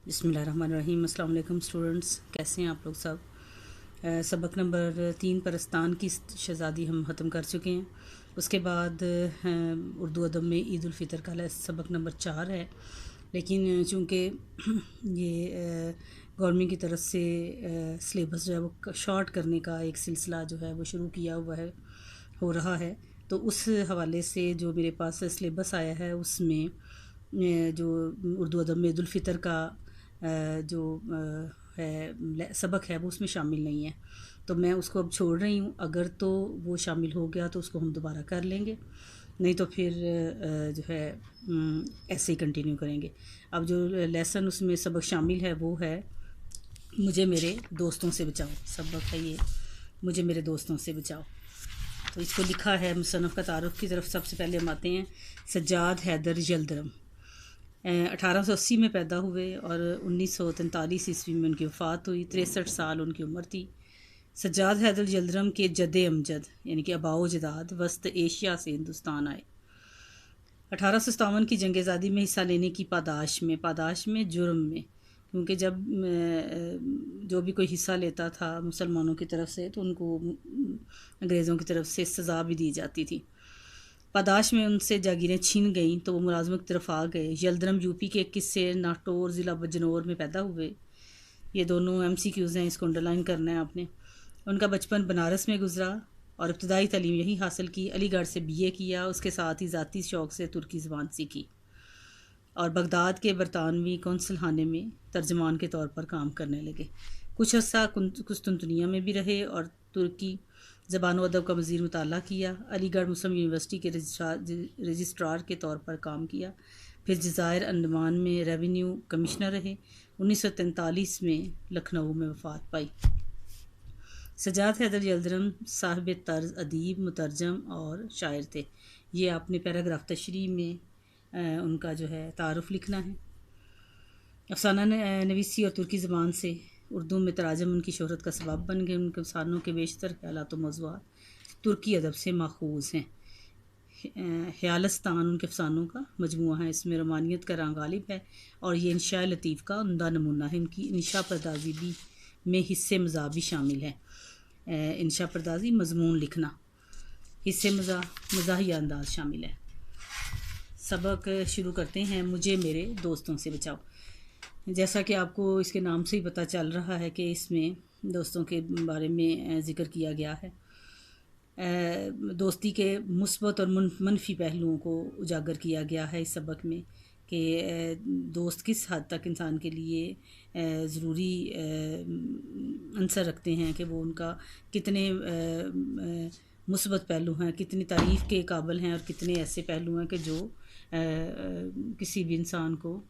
बिस्मिल्लाहिर्रहमानिर्रहीम। अस्सलाम वालेकुम स्टूडेंट्स, कैसे हैं आप लोग सब। सबक नंबर 3 परस्तान की शहज़ादी हम ख़त्म कर चुके हैं। उसके बाद उर्दू अदब में ईद उल फ़ितर का सबक नंबर 4 है। लेकिन चूँकि ये गवर्नमेंट की तरफ से सिलेबस जो है वो शॉर्ट करने का एक सिलसिला जो है वो शुरू किया हुआ है, हो रहा है, तो उस हवाले से जो मेरे पास सिलेबस आया है उसमें जो उर्दू अदब में ईद उल फ़ितर का जो है सबक है वो उसमें शामिल नहीं है, तो मैं उसको अब छोड़ रही हूँ। अगर तो वो शामिल हो गया तो उसको हम दोबारा कर लेंगे, नहीं तो फिर जो है ऐसे ही कंटिन्यू करेंगे। अब जो लेसन उसमें सबक शामिल है वो है मुझे मेरे दोस्तों से बचाओ। सबक है ये, मुझे मेरे दोस्तों से बचाओ। तो इसको लिखा है मुसन्नफ़ का तारुफ़ की तरफ। सबसे पहले हम आते हैं सज्जाद हैदर यल्दरम। 1880 में पैदा हुए और 1943 ईस्वी में उनकी वफ़ात हुई। 63 साल उनकी उम्र थी। सज्जाद हैदर यल्दरम के जद्द अमजद यानी कि आबाओ जदाद वस्त एशिया से हिंदुस्तान आए। 1857 की जंग आज़ादी में हिस्सा लेने की पादाश में जुर्म में, क्योंकि जब जो भी कोई हिस्सा लेता था मुसलमानों की तरफ से तो उनको अंग्रेज़ों की तरफ से सज़ा भी दी जाती थी। पादाश में उनसे जागीरें छीन गईं तो वो मुलाजमत की तरफ आ गए। यल्दरम यूपी के किस्से नाटोर ज़िला बजनौर में पैदा हुए। ये दोनों MCQs हैं, इसको अंडरलाइन करना है आपने। उनका बचपन बनारस में गुजरा और इब्तदाई तालीम यहीं हासिल की। अलीगढ़ से BA किया। उसके साथ ही ज़ाती शौक़ से तुर्की ज़बान सीखी और बगदाद के बरतानवी कौंसल खाने में तर्जमान के तौर पर काम करने लगे। कुछ अर्सा कुस्तुनतुनिया में भी रहे और तुर्की ज़बान व अदब का मज़ीद मुताला किया। अलीगढ़ मुस्लिम यूनिवर्सिटी के रजिस्ट्रार के तौर पर काम किया। फिर जज़ायर अंडमान में रेवेन्यू कमिश्नर रहे। 1943 में लखनऊ में वफ़ात पाई। सज्जाद हैदर यल्दरम साहिब तर्ज अदीब, मुतरजम और शायर थे। ये आपने पैराग्राफ तशरीह में उनका जो है तारुफ़ लिखना है। अफसाना नवीसी और तुर्की ज़बान से उर्दू में तराजम उनकी शोहरत का सबब बन गए। उनके अफसानों के बेशतर ख़यालात व मौज़ूआत तुर्की अदब से माखूज़ हैं। ख़यालस्तान उनके अफसानों का मजमूआ है। इसमें रोमानियत का रंग गालिब है और ये इंशा लतीफ़ का उम्दा नमूना है। इनकी इंशा पर्दाजी भी में हिस्से मज़ा भी शामिल है। इंशा पर्दाजी मजमून लिखना, हिस्से मज़ाहिया अंदाज शामिल है। सबक शुरू करते हैं। मुझे मेरे दोस्तों से बचाओ। जैसा कि आपको इसके नाम से ही पता चल रहा है कि इसमें दोस्तों के बारे में ज़िक्र किया गया है। दोस्ती के मुस्बत और मनफी पहलुओं को उजागर किया गया है इस सबक में कि दोस्त किस हद तक इंसान के लिए ज़रूरी अंसर रखते हैं, कि वो उनका कितने मुस्बत पहलू हैं, कितनी तारीफ़ के काबिल हैं और कितने ऐसे पहलू हैं कि जो किसी भी इंसान को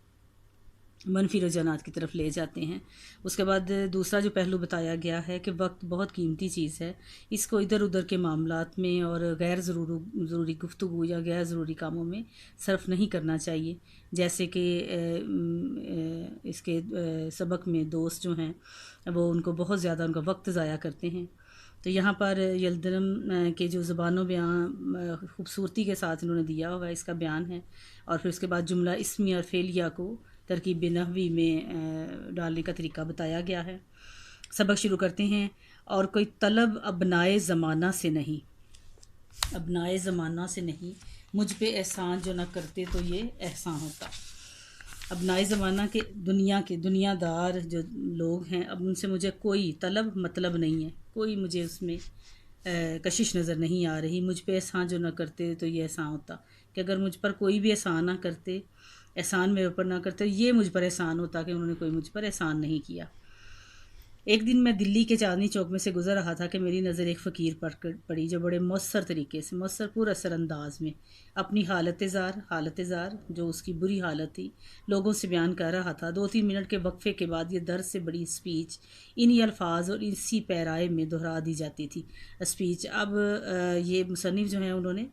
मनफी रुझानात की तरफ ले जाते हैं। उसके बाद दूसरा जो पहलू बताया गया है कि वक्त बहुत कीमती चीज़ है, इसको इधर उधर के मामलात में और गैर ज़रूरी गुफ्तगू या गैर ज़रूरी कामों में सर्फ नहीं करना चाहिए। जैसे कि इसके सबक में दोस्त जो हैं वो उनको बहुत ज़्यादा उनका वक्त ज़ाया करते हैं। तो यहाँ पर यल्दरम के जो ज़बानों बयान खूबसूरती के साथ इन्होंने दिया हुआ है, इसका बयान है। और फिर उसके बाद जुमला इसमी और फेलिया को तरकीब नहवी में डालने का तरीका बताया गया है। सबक शुरू करते हैं। और कोई तलब अबनाए ज़माना से नहीं, अबनाए ज़माना से नहीं, मुझ पे एहसान जो ना करते तो ये एहसान होता। अबनाए ज़माना के दुनियादार जो लोग हैं, अब उनसे मुझे कोई तलब मतलब नहीं है, कोई मुझे उसमें कशिश नज़र नहीं आ रही। मुझ पे एहसान जो ना करते तो ये एहसान होता, कि अगर मुझ पर कोई भी एहसान ना करते, एहसान मेरे ऊपर ना करते, ये मुझ पर एहसान होता कि उन्होंने कोई मुझ पर एहसान नहीं किया। एक दिन मैं दिल्ली के चांदनी चौक में से गुजर रहा था कि मेरी नज़र एक फ़कीर पर पड़ी, जो बड़े मौसर तरीके से, मौसर पुरअसर अंदाज में अपनी हालत ज़ार जो उसकी बुरी हालत थी लोगों से बयान कर रहा था। 2-3 मिनट के वक्फे के बाद ये दर्द से बड़ी स्पीच इन्हीं अल्फाज और इसी पैराए में दोहरा दी जाती थी। स्पीच अब ये मुसन्निफ़ जो हैं उन्होंने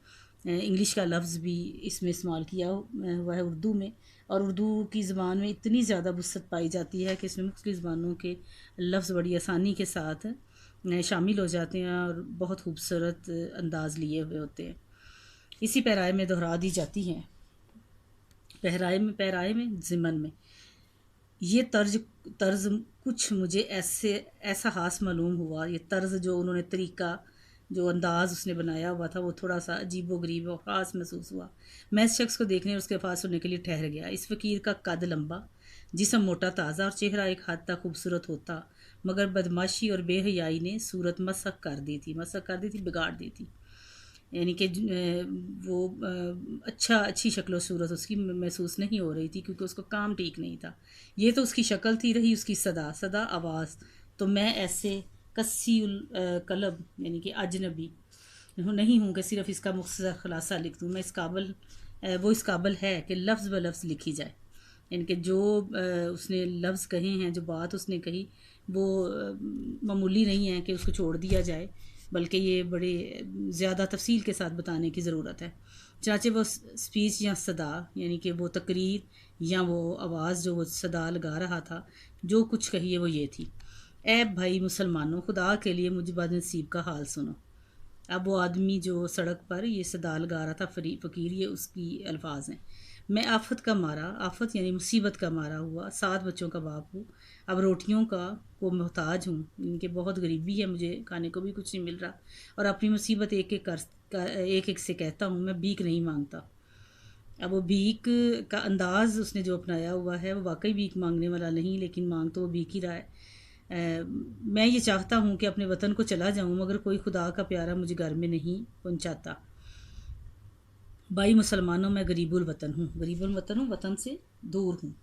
इंग्लिश का लफ्ज़ भी इसमें इस्तेमाल किया हुआ है उर्दू में, और उर्दू की ज़बान में इतनी ज़्यादा वुसअत पाई जाती है कि इसमें मुख्तलिफ़ ज़बानों के लफ्ज़ बड़ी आसानी के साथ शामिल हो जाते हैं और बहुत खूबसूरत अंदाज़ लिए हुए होते हैं। इसी पैराए में दोहरा दी जाती हैं। पैराए में ज़िमन में ये तर्ज कुछ मुझे ऐसा ख़ास मालूम हुआ। ये तर्ज जो उन्होंने तरीका, जो अंदाज़ उसने बनाया हुआ था, वो थोड़ा सा अजीबो-गरीब और ख़ास महसूस हुआ। मैं इस शख्स को देखने और उसके पास सुनने के लिए ठहर गया। इस फ़कीर का कद लंबा, जिस्म मोटा ताज़ा और चेहरा एक हद तक खूबसूरत होता, मगर बदमाशी और बेहयाई ने सूरत मसक कर दी थी, बिगाड़ दी थी। यानी कि वो अच्छी शक्ल सूरत उसकी महसूस नहीं हो रही थी, क्योंकि उसको काम ठीक नहीं था। ये तो उसकी शक्ल थी, रही उसकी सदा सदा आवाज़, तो मैं ऐसे कस्सी कलब यानी कि अजनबी नहीं हूँ कि सिर्फ इसका मुख्तसर खुलासा लिख दूँ। मैं वो इस काबिल है कि लफ्ज़ ब लफ्ज़ लिखी जाए। यानी कि जो उसने लफ्ज़ कहे हैं, जो बात उसने कही, वो मामूली नहीं है कि उसको छोड़ दिया जाए, बल्कि ये बड़े ज़्यादा तफसील के साथ बताने की ज़रूरत है। चाचे वो स्पीच या सदा यानी कि वो तकरीर या वो आवाज़ जो वो सदा लगा रहा था, जो कुछ कहिए वो ये थी, ऐ भाई मुसलमानों, खुदा के लिए मुझ बदनसीब का हाल सुनो। अब वो आदमी जो सड़क पर ये सदा लगा रहा था, फ़कीर, ये उसकी अल्फाज हैं। मैं आफत यानी मुसीबत का मारा हुआ 7 बच्चों का बाप हूँ। अब रोटियों का को मोहताज हूँ, इनके बहुत गरीबी है, मुझे खाने को भी कुछ नहीं मिल रहा, और अपनी मुसीबत एक एक से कहता हूँ, मैं भीख नहीं मांगता। अब वो भीख का अंदाज़ उसने जो अपनाया हुआ है, वो वाकई भीख मांगने वाला नहीं, लेकिन मांग तो वो भीख ही रहा है। मैं ये चाहता हूँ कि अपने वतन को चला जाऊँ, मगर कोई खुदा का प्यारा मुझे घर में नहीं पहुँचाता। भाई मुसलमानों, मैं गरीबुल वतन हूँ, वतन से दूर हूँ।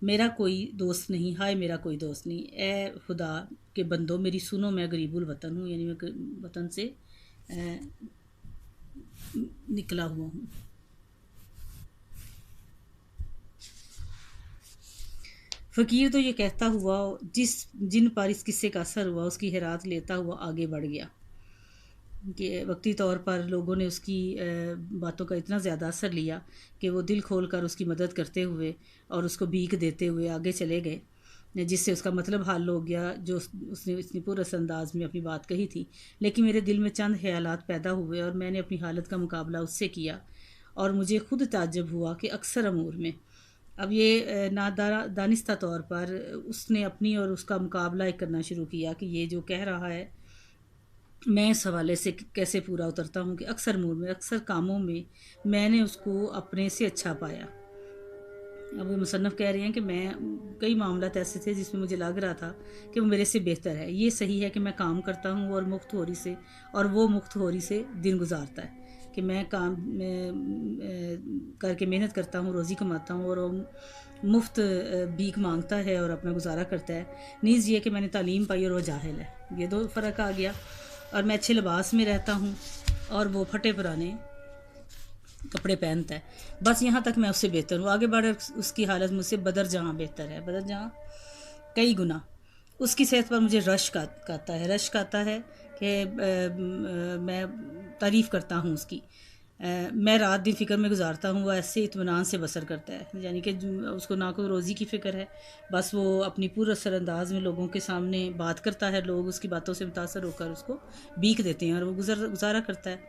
मेरा कोई दोस्त नहीं, हाय मेरा कोई दोस्त नहीं। ए खुदा के बंदो मेरी सुनो, मैं गरीबुल वतन हूँ, यानी मैं वतन से निकला हुआ हूँ। फ़कीर तो ये कहता हुआ जिन पर इस किस्से का असर हुआ, उसकी हैरात लेता हुआ आगे बढ़ गया कि वक्ती तौर पर लोगों ने उसकी बातों का इतना ज़्यादा असर लिया कि वो दिल खोल कर उसकी मदद करते हुए और उसको भीख देते हुए आगे चले गए, जिससे उसका मतलब हल हो गया, जो उसने इतनी पुरस अंदाज में अपनी बात कही थी। लेकिन मेरे दिल में चंद ख्यालात पैदा हुए और मैंने अपनी हालत का मुकाबला उससे किया, और मुझे खुद ताज्जुब हुआ कि अक्सर अमूर में अब ये दानिस्ता तौर पर उसने अपनी और उसका मुकाबला एक करना शुरू किया कि ये जो कह रहा है, मैं इस हवाले से कैसे पूरा उतरता हूँ कि अक्सर मूड में, अक्सर कामों में मैंने उसको अपने से अच्छा पाया। अब वो मुसन्नफ़ कह रहे हैं कि मैं कई मामलात ऐसे थे जिसमें मुझे लग रहा था कि वो मेरे से बेहतर है। ये सही है कि मैं काम करता हूँ और मुफ्त होरी से, और वो मुफ्त होरी से दिन गुजारता है कि मैं काम करके मेहनत करता हूँ, रोज़ी कमाता हूँ, और वो मुफ्त भीख मांगता है और अपना गुजारा करता है। नीज़ ये कि मैंने तालीम पाई और वो जाहिल है, ये दो फ़र्क आ गया। और मैं अच्छे लिबास में रहता हूँ और वो फटे पुराने कपड़े पहनता है। बस यहाँ तक मैं उससे बेहतर हूँ। आगे बढ़ उसकी हालत मुझसे बदर जहाँ बेहतर है, बदर जहाँ कई गुना। उसकी सेहत पर मुझे रश्क आता है कि मैं तारीफ़ करता हूँ उसकी। मैं रात दिन फ़िक्र में गुजारता हूँ, वो ऐसे इत्मीनान से बसर करता है, यानी कि उसको ना कोई रोज़ी की फ़िक्र है, बस वो अपनी पुरअसर अंदाज में लोगों के सामने बात करता है, लोग उसकी बातों से मुतासर होकर उसको भीख देते हैं, और वो गुजारा करता है।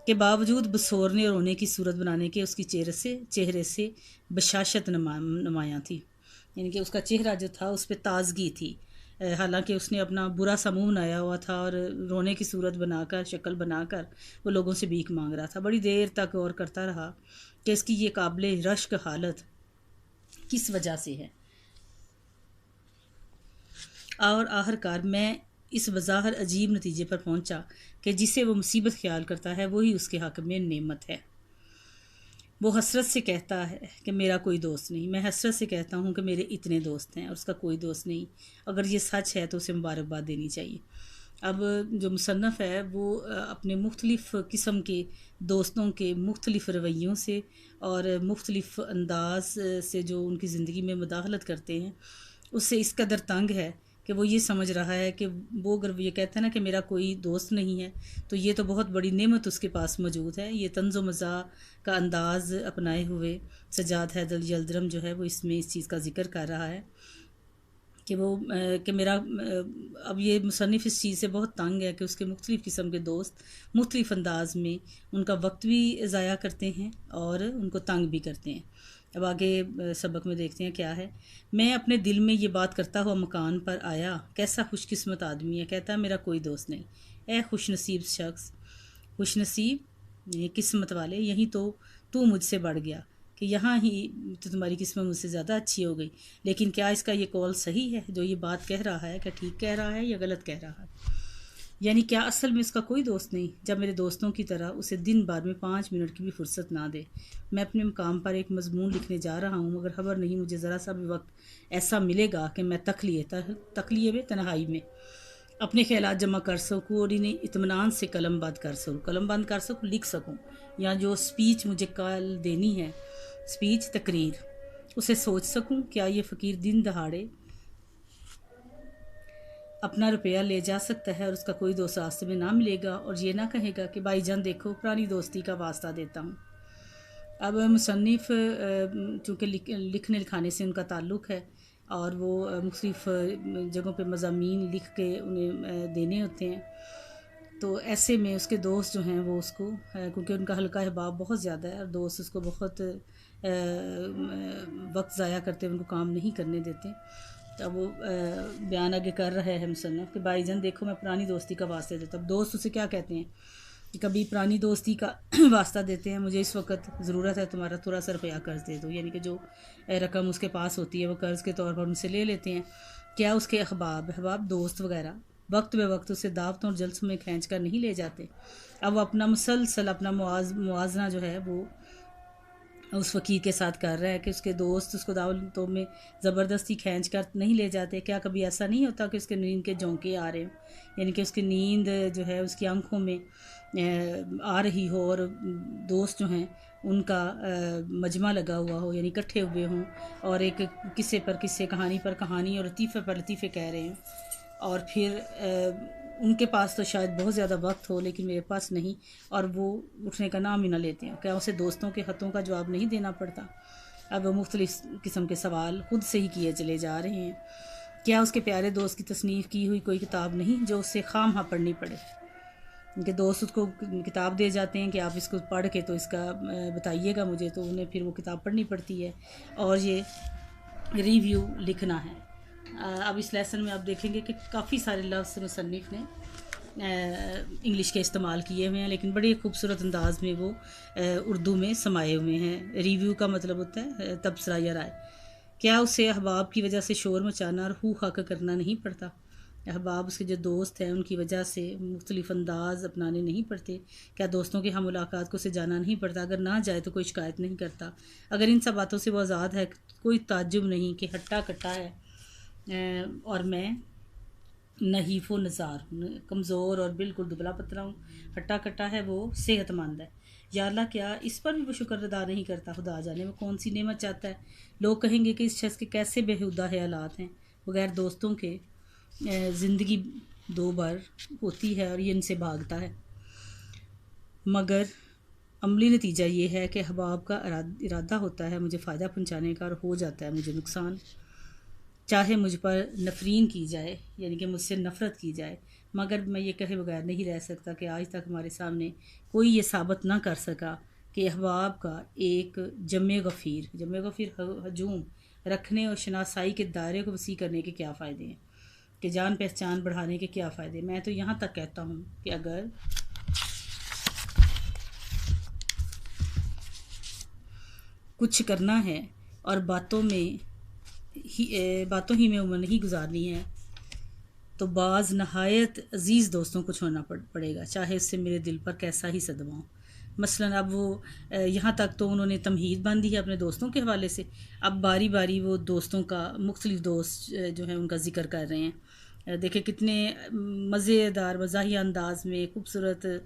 के बावजूद बसोरने और रोने की सूरत बनाने के उसकी चेहरे से बशाशत नुमायाँ थी, यानी कि उसका चेहरा जो था उस पर ताजगी थी। हालांकि उसने अपना बुरा सा मुंह बनाया हुआ था और रोने की सूरत बनाकर, शक्ल बनाकर वो लोगों से भीख मांग रहा था। बड़ी देर तक गौर करता रहा कि इसकी ये काबिल रश्क हालत किस वजह से है, और आखिरकार मैं इस बज़ाहिर अजीब नतीजे पर पहुंचा कि जिसे वो मुसीबत ख्याल करता है वही उसके हक़ में नेमत है। वो हसरत से कहता है कि मेरा कोई दोस्त नहीं। मैं हसरत से कहता हूँ कि मेरे इतने दोस्त हैं और उसका कोई दोस्त नहीं। अगर ये सच है तो उसे मुबारकबाद देनी चाहिए। अब जो मुसन्नफ़ है वो अपने मुख्तलिफ़ किस्म के दोस्तों के मुख्तलिफ़ रवैयों से और मुख्तलिफ़ अंदाज से जो उनकी ज़िंदगी में मुदाखलत करते हैं, उससे इस कदर तंग है कि वो ये समझ रहा है कि वो अगर ये कहता है ना कि मेरा कोई दोस्त नहीं है, तो ये तो बहुत बड़ी नेमत उसके पास मौजूद है। ये तंज़ो मज़ाह का अंदाज़ अपनाए हुए सज्जाद हैदर यल्दरम जो है वो इसमें इस चीज़ का ज़िक्र कर रहा है कि वो कि मेरा अब ये मुसन्निफ़ इस चीज़ से बहुत तंग है कि उसके मुख्तलिफ़ किस्म के दोस्त मुख्तलिफ़ अंदाज में उनका वक्त भी ज़ाया करते हैं और उनको तंग भी करते हैं। अब आगे सबक में देखते हैं क्या है। मैं अपने दिल में ये बात करता हुआ मकान पर आया, कैसा खुशकिस्मत आदमी है। कहता है मेरा कोई दोस्त नहीं। ए खुशनसीब शख्स, खुशनसीब ये किस्मत वाले, यहीं तो तू मुझसे बढ़ गया कि यहाँ ही तो तुम्हारी किस्मत मुझसे ज़्यादा अच्छी हो गई। लेकिन क्या इसका ये कौल सही है जो ये बात कह रहा है, क्या ठीक कह रहा है या गलत कह रहा है? यानी क्या असल में इसका कोई दोस्त नहीं, जब मेरे दोस्तों की तरह उसे दिन भर में 5 मिनट की भी फुर्सत ना दे। मैं अपने मकाम पर एक मजमून लिखने जा रहा हूँ, मगर खबर नहीं मुझे ज़रा सा भी वक्त ऐसा मिलेगा कि मैं तखलिए में तन्हाई में अपने ख्यालात जमा कर सकूँ और इन्हें इत्मीनान से कलम बंद कर सकूँ, लिख सकूँ। या जो स्पीच मुझे कल देनी है, स्पीच तकरीर, उसे सोच सकूँ। क्या ये फ़कीर दिन दहाड़े अपना रुपया ले जा सकता है और उसका कोई दोस्त रास्ते में ना मिलेगा और ये ना कहेगा कि भाईजान देखो पुरानी दोस्ती का वास्ता देता हूँ। अब मुसन्निफ़ चूँकि लिखने लिखाने से उनका ताल्लुक़ है और वो मुख्तलिफ़ जगहों पे मज़ामीन लिख के उन्हें देने होते हैं, तो ऐसे में उसके दोस्त जो हैं वो उसको, क्योंकि उनका हल्का हिबाब बहुत ज़्यादा है और दोस्त उसको बहुत वक्त ज़ाया करते हैं, उनको काम नहीं करने देते। तब वो बयान आगे कर रहा है मुसन्निफ़ कि भाईजान देखो मैं पुरानी दोस्ती का वास्ता देता। अब दोस्त उसे क्या कहते हैं कि कभी पुरानी दोस्ती का वास्ता देते हैं, मुझे इस वक्त ज़रूरत है तुम्हारा थोड़ा सा रुपया कर्ज़ दे दो, यानी कि जो रकम उसके पास होती है वो कर्ज़ के तौर पर उनसे ले लेते हैं। क्या उसके अहबाब दोस्त वगैरह वक्त बे वक्त उसे दावतों और जलसों में खींच कर नहीं ले जाते? अब वो अपना मुसलसल अपना मुआजना जो है वो उस फ़कीर के साथ कर रहा है कि उसके दोस्त उसको दावतों में ज़बरदस्ती खींच कर नहीं ले जाते। क्या कभी ऐसा नहीं होता कि उसके नींद के झोंके आ रहे हों, यानी कि उसकी नींद जो है उसकी आंखों में आ रही हो और दोस्त जो हैं उनका मजमा लगा हुआ हो, यानी इकट्ठे हुए हों और एक किस्से पर किस्से, कहानी पर कहानी और लतीफ़े पर लतीफ़े कह रहे हैं। और फिर उनके पास तो शायद बहुत ज़्यादा वक्त हो लेकिन मेरे पास नहीं, और वो उठने का नाम ही ना लेते हैं। क्या उसे दोस्तों के ख़तों का जवाब नहीं देना पड़ता? अब वो मुख्तलिफ़ किस्म के सवाल ख़ुद से ही किए चले जा रहे हैं। क्या उसके प्यारे दोस्त की तसनीफ़ की हुई कोई किताब नहीं जो उससे खामखा पढ़नी पड़े? उनके दोस्त उसको किताब दे जाते हैं कि आप इसको पढ़ के तो इसका बताइएगा मुझे, तो उन्हें फिर वो किताब पढ़नी पड़ती है और ये रिव्यू लिखना है। अब इस लेसन में आप देखेंगे कि काफ़ी सारे लफ्ज़ मुसन्निफ़ ने इंग्लिश के इस्तेमाल किए हुए हैं, लेकिन बड़े खूबसूरत अंदाज में वो उर्दू में समाये हुए हैं। रिव्यू का मतलब होता है तबसरा या राय। क्या उसे अहबाब की वजह से शोर मचाना और हू हक करना नहीं पड़ता? अहबाब उसके जो दोस्त हैं उनकी वजह से मुख्तलिफ़ अंदाज़ अपनाने नहीं पड़ते? क्या दोस्तों की हम मुलाकात को उसे जाना नहीं पड़ता? अगर ना जाए तो कोई शिकायत नहीं करता? अगर इन सब बातों से वो आज़ाद है, कोई ताज्जुब नहीं कि हट्टा कट्टा है और मैं नहीफ़ व नज़ार हूँ, कमज़ोर और बिल्कुल दुबला पतला हूँ। हट्टा कट्टा है वो सेहतमंद है। या अल्लाह क्या इस पर भी वो शुक्र अदा नहीं करता? खुदा जाने वो कौन सी नेमत चाहता है। लोग कहेंगे कि इस शख्स के कैसे बेहुदा ख्यालात हैं। बगैर दोस्तों के ज़िंदगी दो बार होती है और ये इनसे भागता है। मगर अमली नतीजा ये है कि अहबाब का इरादा होता है मुझे फ़ायदा पहुँचाने का और हो जाता है मुझे नुकसान। चाहे मुझ पर नफरीन की जाए, यानी कि मुझसे नफ़रत की जाए, मगर मैं ये कहे बगैर नहीं रह सकता कि आज तक हमारे सामने कोई ये साबित ना कर सका कि अहबाब का एक जमे गफ़ीर हजूम रखने और शनासाई के दायरे को वसी करने के क्या फ़ायदे हैं, कि जान पहचान बढ़ाने के क्या फ़ायदे। मैं तो यहाँ तक कहता हूँ कि अगर कुछ करना है और बातों ही में उम्र नहीं गुजारनी है तो बाज़ नहायत अज़ीज़ दोस्तों को छोड़ना पड़ेगा, चाहे उससे मेरे दिल पर कैसा ही सदमा हो। मसलन अब वो यहाँ तक तो उन्होंने तमहीद बांधी है अपने दोस्तों के हवाले से। अब बारी बारी वो दोस्तों का, मुख्तलिफ़ दोस्त जो हैं उनका ज़िक्र कर रहे हैं। देखिए कितने मज़ेदार मज़ाहिया अंदाज़ में खूबसूरत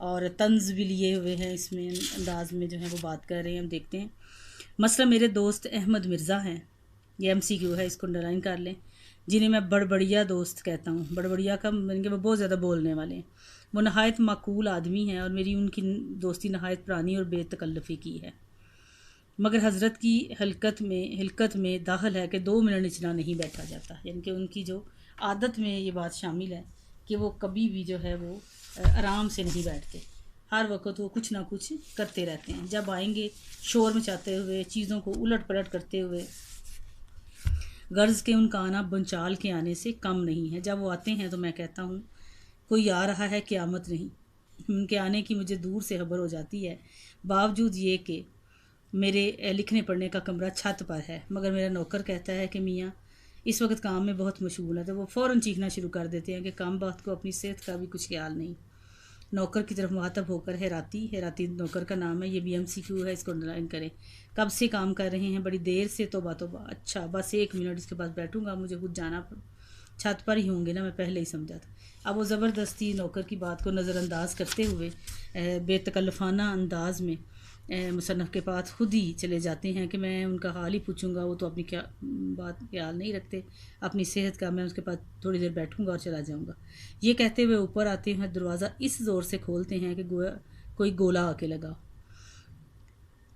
और तंज़ भी लिए हुए हैं इसमें अंदाज़ में जो है वो बात कर रहे हैं। हम देखते हैं मसला मेरे दोस्त अहमद मिर्ज़ा हैं, ये MCQ है, इसको अंडरलाइन कर लें, जिन्हें मैं बड़बड़िया दोस्त कहता हूँ। बड़बड़िया का मतलब वो बहुत ज़्यादा बोलने वाले हैं। वो नहायत माकूल आदमी हैं और मेरी उनकी दोस्ती नहायत पुरानी और बेतकल्लफ़ी की है, मगर हज़रत की हिलकत में दाखिल है कि 2 मिनट निचला नहीं बैठा जाता। यानी कि उनकी जो आदत में ये बात शामिल है कि वो कभी भी जो है वो आराम से नहीं बैठते, हर वक्त वो कुछ ना कुछ करते रहते हैं। जब आएंगे शोर मचाते हुए, चीज़ों को उलट पलट करते हुए। गर्ज के उनका आना बंचाल के आने से कम नहीं है। जब वो आते हैं तो मैं कहता हूँ कोई आ रहा है, क़यामत नहीं। उनके आने की मुझे दूर से खबर हो जाती है, बावजूद ये कि मेरे लिखने पढ़ने का कमरा छत पर है। मगर मेरा नौकर कहता है कि मियाँ इस वक्त काम में बहुत मशगूल है। तो वो फ़ौरन चीखना शुरू कर देते हैं कि काम बात को अपनी सेहत का भी कुछ ख्याल नहीं। नौकर की तरफ मुखातब होकर हैराती नौकर का नाम है, ये भी MCQ है, इसको अंडरलाइन करें। कब से काम कर रहे हैं? बड़ी देर से। तौबा तौबा, अच्छा बस 1 मिनट इसके पास बैठूंगा, मुझे खुद जाना छत पर ही होंगे ना, मैं पहले ही समझा था। अब वो ज़बरदस्ती नौकर की बात को नज़रअंदाज करते हुए बेतकल्लफ़ाना अंदाज में मुसन्नफ़ के पास खुद ही चले जाते हैं कि मैं उनका हाल ही पूछूंगा। वो तो अपनी क्या बात ख्याल नहीं रखते अपनी सेहत का। मैं उसके पास थोड़ी देर बैठूंगा और चला जाऊंगा। ये कहते हुए ऊपर आते हैं, दरवाज़ा इस ज़ोर से खोलते हैं कि गोया कोई गोला आके लगा।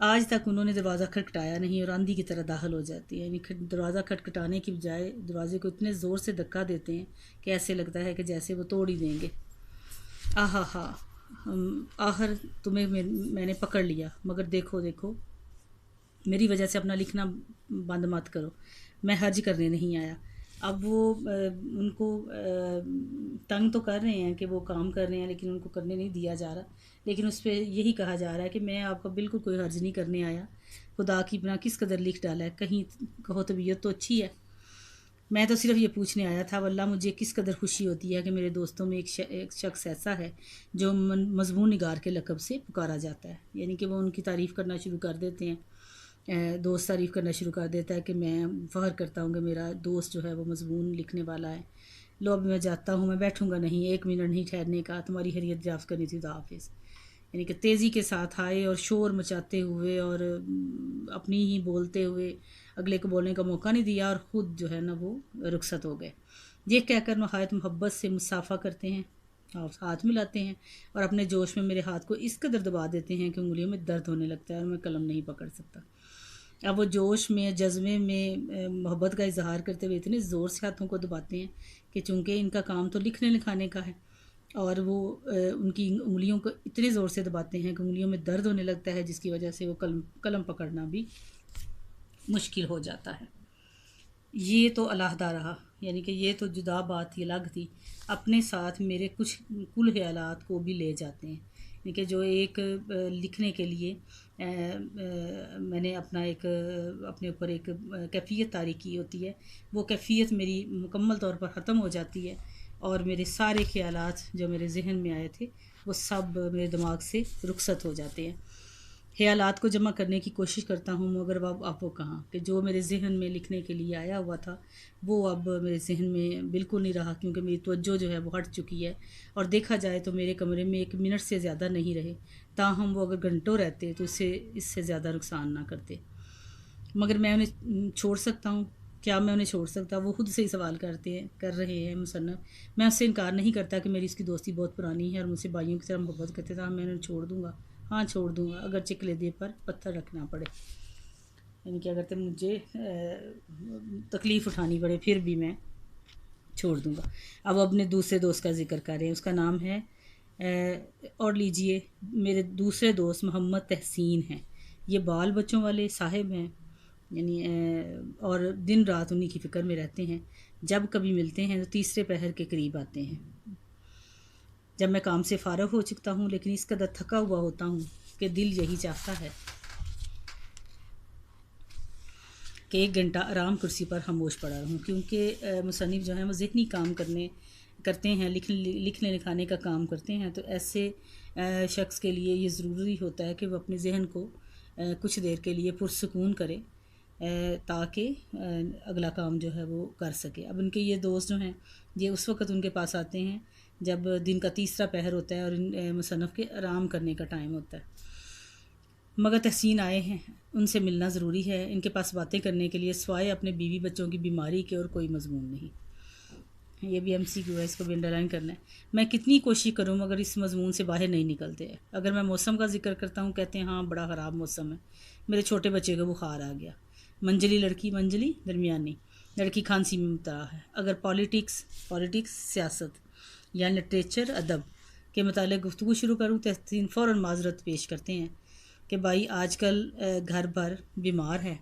आज तक उन्होंने दरवाज़ा खटखटाया नहीं और आंधी की तरह दाखिल हो जाती है। यानी दरवाज़ा खटखटाने की बजाय दरवाजे को इतने ज़ोर से धक्का देते हैं कि ऐसे लगता है कि जैसे वो तोड़ ही देंगे। आहा हा, आखिर तुम्हें मैंने पकड़ लिया। मगर देखो देखो, मेरी वजह से अपना लिखना बंद मत करो। मैं हज करने नहीं आया। अब वो उनको तंग तो कर रहे हैं कि वो काम कर रहे हैं, लेकिन उनको करने नहीं दिया जा रहा। लेकिन उस पर यही कहा जा रहा है कि मैं आपका बिल्कुल कोई हर्ज नहीं करने आया। खुदा की बिना किस कदर लिख डाला है, कहीं कहो तबीयत तो अच्छी है। मैं तो सिर्फ ये पूछने आया था, वल्लाह मुझे किस कदर खुशी होती है कि मेरे दोस्तों में एक शख्स ऐसा है जो मजमून निगार के लक़ब से पुकारा जाता है। यानी कि वो उनकी तारीफ़ करना शुरू कर देते हैं। दोस्त तारीफ़ करना शुरू कर देता है कि मैं फ़ख्र करता हूँ कि मेरा दोस्त जो है वो मजमून लिखने वाला है। लो अब मैं जाता हूँ, मैं बैठूँगा नहीं, 1 मिनट नहीं ठहरने का, तुम्हारी हरियत ड्राफ्ट करनी थी, खुदा हाफिज़। यानी कि तेज़ी के साथ आए और शोर मचाते हुए और अपनी ही बोलते हुए अगले को बोलने का मौका नहीं दिया और ख़ुद जो है ना वो रुखसत हो गए। ये कहकर नहायत मोहब्बत से मुसाफ़ा करते हैं और हाथ मिलाते हैं और अपने जोश में मेरे हाथ को इस कदर दबा देते हैं कि उंगलियों में दर्द होने लगता है और मैं कलम नहीं पकड़ सकता। अब वो जोश में, जज्बे में मोहब्बत का इजहार करते हुए इतने ज़ोर से हाथों को दबाते हैं कि चूँकि इनका काम तो लिखने लिखाने का है और वो उनकी उंगलियों को इतने ज़ोर से दबाते हैं कि उंगलियों में दर्द होने लगता है, जिसकी वजह से वो कलम पकड़ना भी मुश्किल हो जाता है। ये तो अलहदा रहा, यानी कि ये तो जुदा बात ही अलग थी। अपने साथ मेरे कुछ कुल ख्यालात को भी ले जाते हैं। यानी कि जो एक लिखने के लिए मैंने अपने ऊपर एक कैफ़ियत तारी की होती है, वो कैफ़ियत मेरी मुकम्मल तौर पर ख़त्म हो जाती है और मेरे सारे ख्यालात जो मेरे जहन में आए थे वो सब मेरे दिमाग से रुखसत हो जाते हैं। ख्यालात को जमा करने की कोशिश करता हूँ, मगर अब वो कहाँ कि जो मेरे जहन में लिखने के लिए आया हुआ था वो अब मेरे जहन में बिल्कुल नहीं रहा, क्योंकि मेरी तवज्जो जो है वो हट चुकी है। और देखा जाए तो मेरे कमरे में 1 मिनट से ज़्यादा नहीं रहे, ताहम वो अगर घंटों रहते तो इससे ज़्यादा नुकसान ना करते। मगर मैं उन्हें छोड़ सकता हूँ क्या? मैं उन्हें छोड़ सकता? वो खुद से ही सवाल कर रहे हैं मुसन्नफ़। मैं उससे इनकार नहीं करता कि मेरी इसकी दोस्ती बहुत पुरानी है और मुझसे भाइयों की तरह मोहब्बत करते था। मैं उन्हें छोड़ दूँगा, हाँ छोड़ दूँगा, अगर चिकले दे पर पत्थर रखना पड़े। यानी कि अगर मुझे तकलीफ़ उठानी पड़े फिर भी मैं छोड़ दूँगा। अब अपने दूसरे दोस्त का जिक्र कर रहे हैं, उसका नाम है और लीजिए, मेरे दूसरे दोस्त मोहम्मद तहसीन हैं। ये बाल बच्चों वाले साहिब हैं, यानी और दिन रात उन्हीं की फ़िक्र में रहते हैं। जब कभी मिलते हैं तो तीसरे पहर के करीब आते हैं, जब मैं काम से फ़ारग हो चुकता हूँ, लेकिन इस कदर थका हुआ होता हूँ कि दिल यही चाहता है कि 1 घंटा आराम कुर्सी पर खामोश पड़ा रहूँ। क्योंकि मुसन्निफ़ जो हैं वो ज़हनी काम करते हैं, लिखने लिखाने का काम करते हैं, तो ऐसे शख्स के लिए ये ज़रूरी होता है कि वो अपने जहन को कुछ देर के लिए पुरसुकून करे ताकि अगला काम जो है वो कर सके। अब उनके ये दोस्त जो हैं ये उस वक़्त उनके पास आते हैं जब दिन का तीसरा पहर होता है और मुसन्नफ़ के आराम करने का टाइम होता है। मगर तहसीन आए हैं, उनसे मिलना ज़रूरी है। इनके पास बातें करने के लिए सिवाय अपने बीवी बच्चों की बीमारी के और कोई मजमून नहीं। ये भी MCQ है, इसको भी अंडरलाइन करना है। मैं कितनी कोशिश करूँ मगर इस मजमून से बाहर नहीं निकलते हैं। अगर मैं मौसम का जिक्र करता हूँ कहते हैं हाँ बड़ा ख़राब मौसम है, मेरे छोटे बच्चे को बुखार आ गया। मंजली दरमियानी लड़की खांसी में मुब्तला है। अगर पॉलिटिक्स सियासत या लिटरेचर अदब के मतलब गुफ्तगू शुरू करूँ। तहसीन फ़ौरन माजरत पेश करते हैं कि भाई आजकल घर भर बीमार है,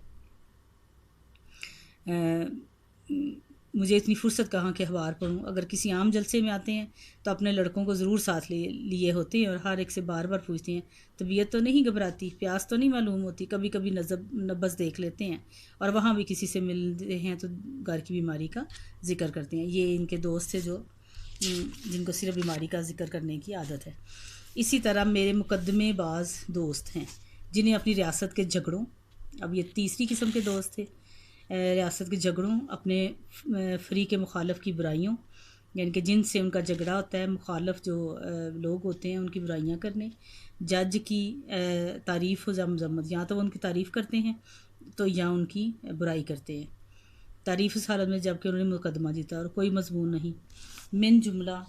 मुझे इतनी फ़ुर्सत कहाँ के अखबार पढ़ूँ। अगर किसी आम जलसे में आते हैं तो अपने लड़कों को ज़रूर साथ लिए होते हैं और हर एक से बार बार पूछते हैं तबीयत तो नहीं घबराती, प्यास तो नहीं मालूम होती। कभी कभी नब्ज़ देख लेते हैं और वहाँ भी किसी से मिलते हैं तो घर की बीमारी का ज़िक्र करते हैं। ये इनके दोस्त थे जो जिनको सिर्फ बीमारी का ज़िक्र करने की आदत है। इसी तरह मेरे मुकदमेबाज दोस्त हैं जिन्हें अपनी रियासत के झगड़ों, अब ये तीसरी किस्म के दोस्त थे, रियासत के झगड़ों, अपने फ्री के मुखालफ की बुराइयों, यानी कि जिनसे उनका झगड़ा होता है, मुखालफ जो लोग होते हैं उनकी बुराइयां करने, जज की तारीफ़ व मजम्मत, या तो वो उनकी तारीफ़ करते हैं तो या उनकी बुराई करते हैं। तारीफ़ इस हालत में जबकि उन्होंने मुकदमा जीता और कोई मजमून नहीं। मिन जुमला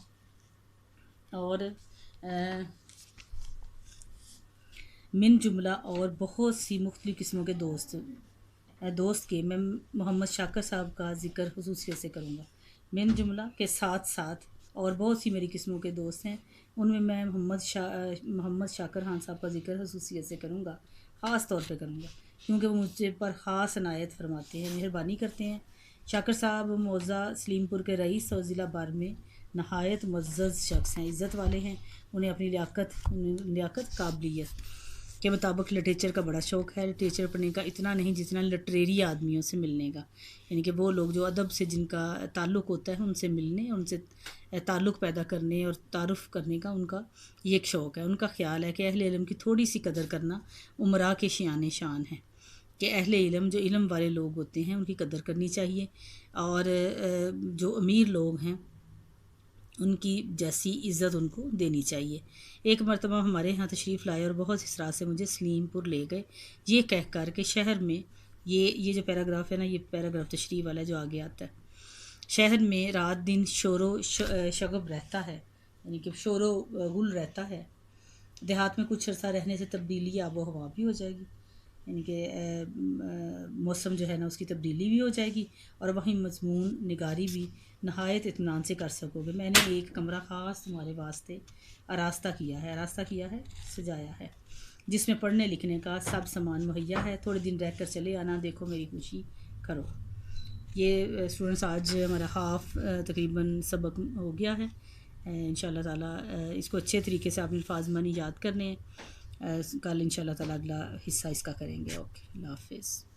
और बहुत सी मुख्तलिफ़ किस्मों के दोस्त के मैं मोहम्मद शाकर साहब का ज़िक्र खुसूसियत से करूँगा। मिन जुमला के साथ साथ और बहुत सी मेरी किस्मों के दोस्त हैं, उनमें मैं मोहम्मद शाकर खान साहब का ज़िक्र खुसूसियत से करूँगा, ख़ास तौर पे करूँगा क्योंकि वो मुझे पर ख़ास इनायत फरमाते हैं, मेहरबानी करते हैं। शाकर साहब मौज़ा सलीमपुर के रईस और ज़िला बार में नहायत मुअज़्ज़ज़ शख्स हैं, इज़्ज़त वाले हैं। उन्हें अपनी लियाकत काबिलियत के मुताबिक लिटरेचर का बड़ा शौक़ है। लिटरेचर पढ़ने का इतना नहीं जितना लिटरेरी आदमियों से मिलने का, यानी कि वो लोग जो अदब से जिनका ताल्लुक़ होता है उनसे मिलने, उनसे ताल्लुक़ पैदा करने और तारुफ़ करने का उनका ये एक शौक़ है। उनका ख़्याल है कि अहले इल्म की थोड़ी सी कदर करना उमरा के शान शान है, कि अहले इल्म जो इल्म वाले लोग होते हैं उनकी कदर करनी चाहिए और जो अमीर लोग हैं उनकी जैसी इज़्ज़त उनको देनी चाहिए। एक मरतबा हमारे यहाँ तशरीफ़ लाए और बहुत इसरार से मुझे सलीमपुर ले गए, ये कह कर के शहर में ये जो पैराग्राफ है ना, ये पैराग्राफ तशरीफ़ वाला जो आगे आता है, शहर में रात दिन शोरो शगब रहता है, यानी कि शोरो गुल रहता है। देहात में कुछ अर्सा रहने से तब्दीली आबो हवा भी हो जाएगी, यानी कि मौसम जो है ना उसकी तब्दीली भी हो जाएगी और वहीं मजमून निगारी भी नहायत इत्मीनान से कर सकोगे। मैंने एक कमरा ख़ास तुम्हारे वास्ते आरास्ता किया है, सजाया है, जिसमें पढ़ने लिखने का सब सामान मुहैया है। थोड़े दिन रह कर चले आना, देखो मेरी खुशी करो। ये स्टूडेंट्स आज हमारा हाफ़ तकरीबन सबक हो गया है। इंशाल्लाह ताला इसको अच्छे तरीके से आपने अल्फाज़ मानी याद करने हैं। कल इंशाल्लाह ताला अगला हिस्सा इसका करेंगे। ओके, अल्लाह हाफ़िज़।